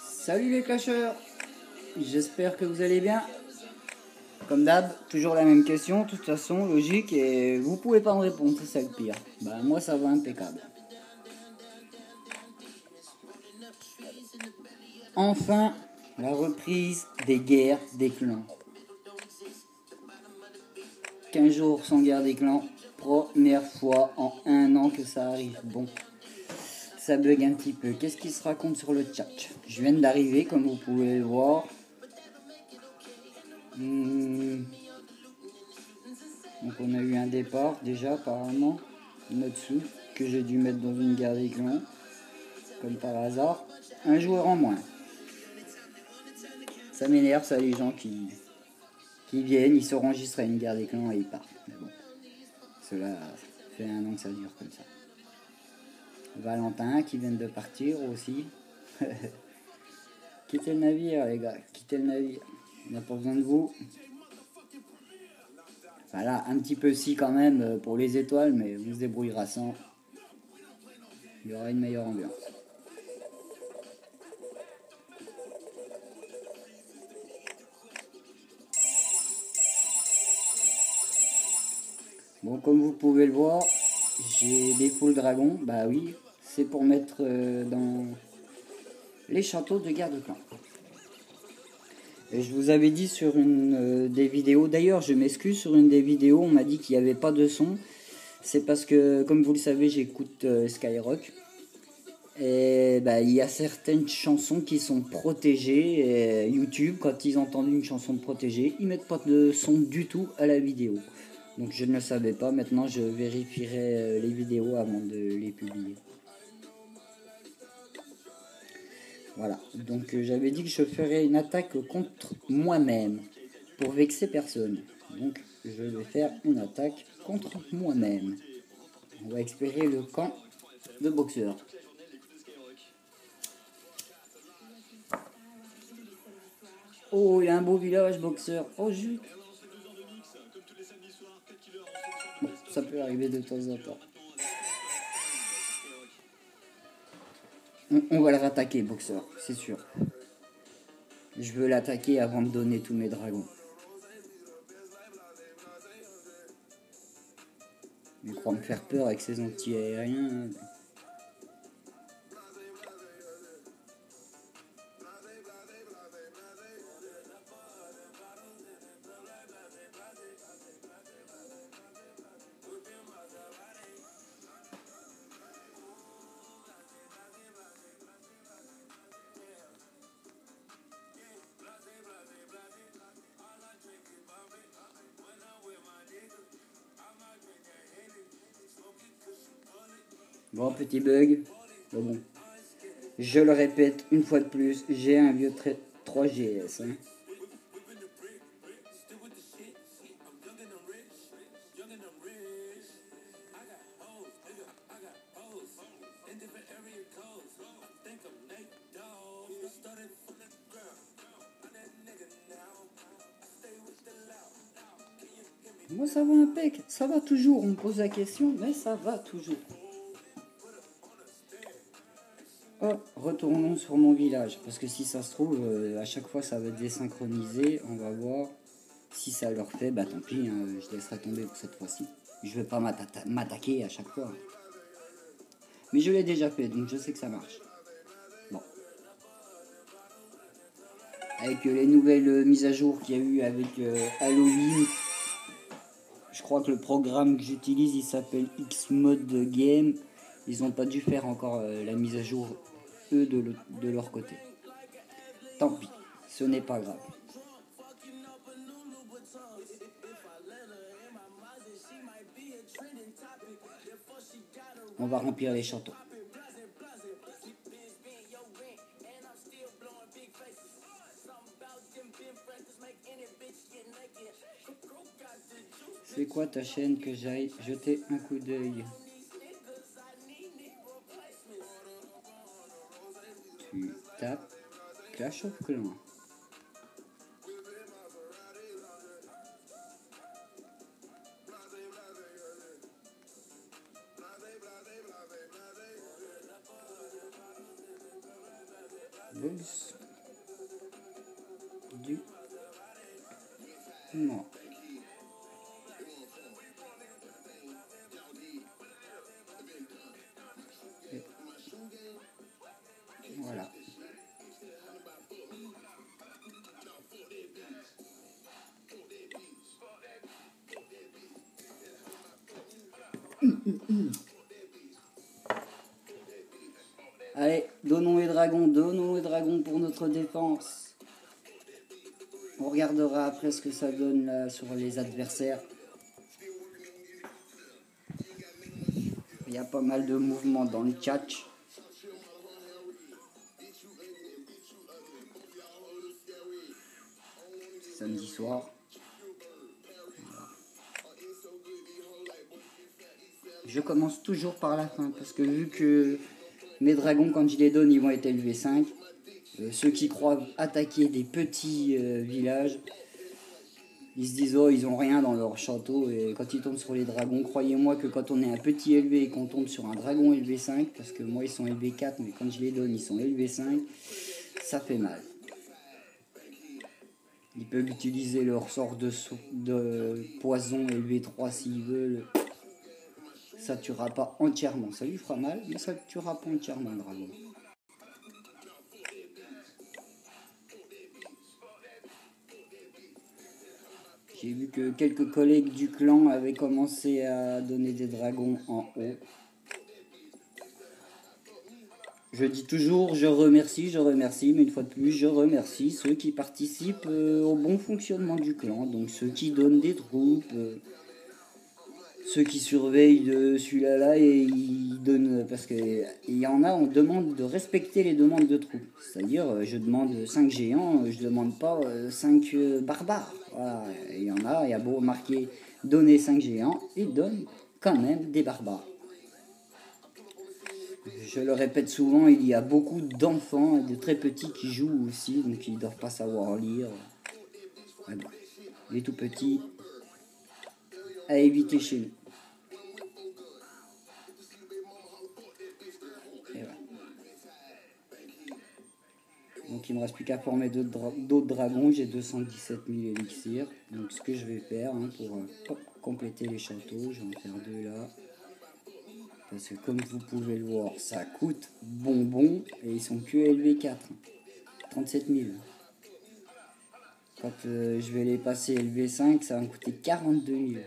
Salut les clasheurs, j'espère que vous allez bien. Comme d'hab, toujours la même question, de toute façon, logique, et vous pouvez pas me répondre, c'est ça le pire. Bah moi ça va impeccable. Enfin, la reprise des guerres des clans. 15 jours sans guerre des clans, première fois en un an que ça arrive. Bon, ça bug un petit peu. Qu'est-ce qui se raconte sur le chat? Je viens d'arriver, comme vous pouvez le voir. Donc on a eu un départ déjà apparemment, Notsu, que j'ai dû mettre dans une guerre des clans, comme par hasard. Un joueur en moins. Ça m'énerve ça, les gens qui viennent, ils s'enregistrent à une guerre des clans et ils partent. Mais bon, cela fait un an que ça dure comme ça. Valentin qui vient de partir aussi. Quittez le navire les gars, quittez le navire. On n'a pas besoin de vous. Voilà, un petit peu si quand même pour les étoiles, mais on se débrouillera sans. Il y aura une meilleure ambiance. Bon, comme vous pouvez le voir, j'ai des full dragons. Bah oui, c'est pour mettre dans les châteaux de guerre de clan. Et je vous avais dit sur une des vidéos, d'ailleurs je m'excuse, sur une des vidéos on m'a dit qu'il n'y avait pas de son. C'est parce que, comme vous le savez, j'écoute Skyrock. Et bah, il y a certaines chansons qui sont protégées. Et YouTube, quand ils entendent une chanson protégée, ils mettent pas de son du tout à la vidéo. Donc je ne le savais pas, maintenant je vérifierai les vidéos avant de les publier. Voilà, donc j'avais dit que je ferais une attaque contre moi-même, pour vexer personne. Donc je vais faire une attaque contre moi-même. On va expérer le camp de boxeurs. Oh, il a un beau village boxeur. Oh, zut. Bon, ça peut arriver de temps en temps. On va le rattaquer, boxeur, c'est sûr. Je veux l'attaquer avant de donner tous mes dragons. Il croit me faire peur avec ses anti-aériens. Bon, petit bug. Bon. Je le répète une fois de plus, j'ai un vieux 3GS. Hein. Moi ça va impec, ça va toujours, on me pose la question, mais ça va toujours. Oh, retournons sur mon village, parce que si ça se trouve, à chaque fois ça va être désynchronisé, on va voir. Si ça leur fait, bah tant pis, hein, je laisserai tomber pour cette fois-ci. Je vais pas m'attaquer à chaque fois. Mais je l'ai déjà fait, donc je sais que ça marche. Bon. Avec les nouvelles mises à jour qu'il y a eu avec Halloween, je crois que le programme que j'utilise, il s'appelle Xmode Game. Ils n'ont pas dû faire encore la mise à jour, eux, de leur côté. Tant pis, ce n'est pas grave. On va remplir les châteaux. C'est quoi ta chaîne que j'aille jeter un coup d'œil? Tu tapes Clash of Clans. Oups. Du non. Et voilà. Allez, donnons les dragons pour notre défense. On regardera après ce que ça donne là sur les adversaires. Il y a pas mal de mouvements dans le catch. Samedi soir. Voilà. Je commence toujours par la fin parce que vu que mes dragons, quand je les donne, ils vont être élevés 5. Ceux qui croient attaquer des petits villages, ils se disent oh ils ont rien dans leur château, et quand ils tombent sur les dragons, croyez-moi que quand on est un petit élevé et qu'on tombe sur un dragon élevé 5, parce que moi ils sont élevés 4 mais quand je les donne ils sont élevés 5, ça fait mal. Ils peuvent utiliser leur sort de poison élevé 3 s'ils veulent. Ça tuera pas entièrement, ça lui fera mal mais ça tuera pas entièrement le dragon. J'ai vu que quelques collègues du clan avaient commencé à donner des dragons en haut. Je dis toujours je remercie, mais une fois de plus je remercie ceux qui participent au bon fonctionnement du clan. Donc ceux qui donnent des troupes, ceux qui surveillent de celui-là et ils donnent, parce qu'il y en a, on demande de respecter les demandes de troupes. C'est-à-dire je demande 5 géants, je demande pas 5 barbares. Voilà. Il y en a, il y a beau marquer donner 5 géants, ils donnent quand même des barbares. Je le répète souvent, il y a beaucoup d'enfants et de très petits qui jouent aussi, donc ils ne doivent pas savoir lire. Ouais, bon. Les tout petits, à éviter chez nous. Et voilà. Donc il ne me reste plus qu'à former d'autres dragons, j'ai 217 000 élixirs. Donc ce que je vais faire pour compléter les châteaux, je vais en faire 2 là. Parce que comme vous pouvez le voir, ça coûte bonbon et ils sont que élevés 4. 37 000. Quand je vais les passer élevé 5, ça va me coûter 42 000.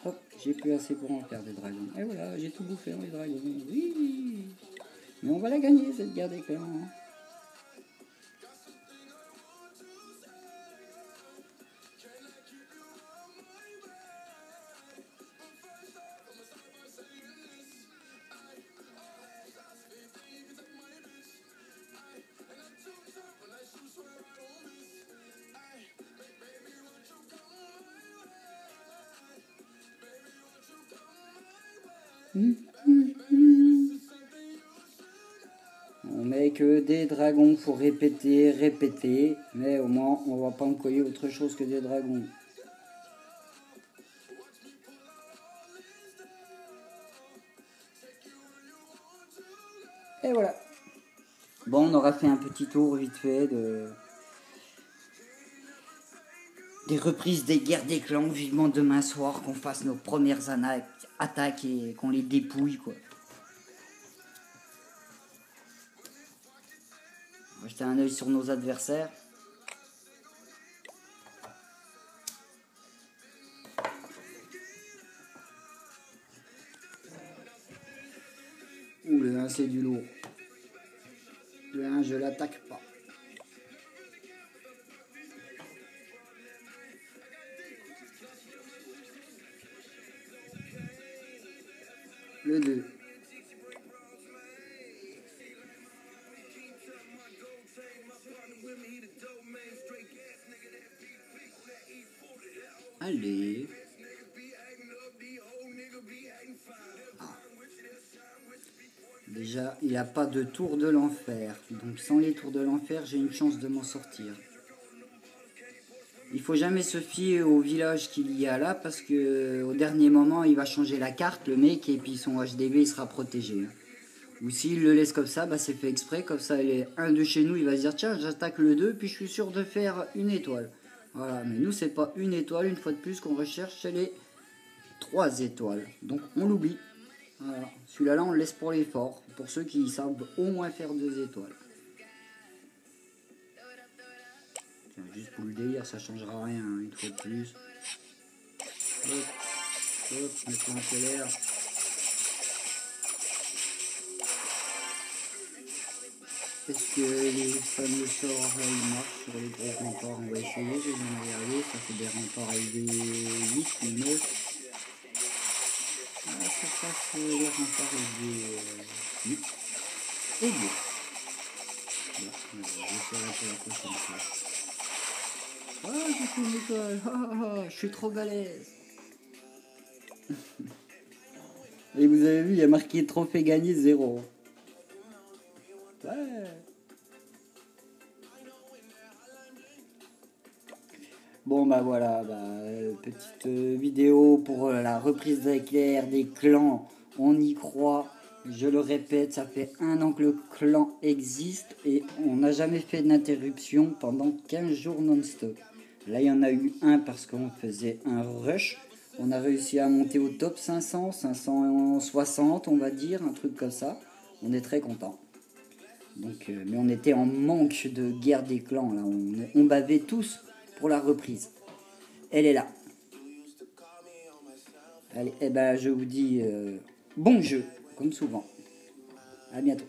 Hop, j'ai plus assez pour en faire des dragons. Et voilà, j'ai tout bouffé les dragons. Oui. Mais on va la gagner cette guerre des clans. Hein. On met que des dragons pour répéter, mais au moins on va pas employer autre chose que des dragons. Et voilà. Bon, on aura fait un petit tour vite fait des reprises des guerres des clans. Vivement demain soir qu'on fasse nos premières attaques et qu'on les dépouille, quoi. On va jeter un œil sur nos adversaires. Ouh, le 1 c'est du lourd. Le 1 je l'attaque pas. Le 2. Allez. Ah. Déjà, il n'y a pas de tour de l'enfer. Donc sans les tours de l'enfer, j'ai une chance de m'en sortir. Il faut jamais se fier au village qu'il y a là, parce que au dernier moment, il va changer la carte, le mec, et puis son HDV il sera protégé. Ou s'il le laisse comme ça, bah c'est fait exprès, comme ça un de chez nous il va se dire tiens j'attaque le 2 puis je suis sûr de faire une étoile. Voilà, mais nous c'est pas une étoile, une fois de plus qu'on recherche, c'est les 3 étoiles. Donc on l'oublie. Voilà. Celui-là là on le laisse pour les forts, pour ceux qui savent au moins faire 2 étoiles. Tiens, juste pour le délire, ça changera rien hein, une fois de plus. Hop, hop, mettre en colère. Est-ce que les fameux sorts là, ils marchent sur les gros remparts? On va essayer, je vais regarder. Ça fait des remparts LV8 ou 9. Ah, ça passe les remparts LV8 et 2. Bon, j'essaierai pour la prochaine fois. Ah, j'ai fait une étoile. Je suis trop balèze. Et vous avez vu, il y a marqué trophée gagné 0. Ouais. Bon bah voilà, petite vidéo pour la reprise d'éclair des clans, on y croit, je le répète, ça fait 1 an que le clan existe et on n'a jamais fait d'interruption pendant 15 jours non-stop. Là il y en a eu un parce qu'on faisait un rush, on a réussi à monter au top 500, 560 on va dire, un truc comme ça, on est très content. Donc, mais on était en manque de guerre des clans, là. On bavait tous pour la reprise. Elle est là. Allez, eh ben, je vous dis bon jeu, comme souvent. À bientôt.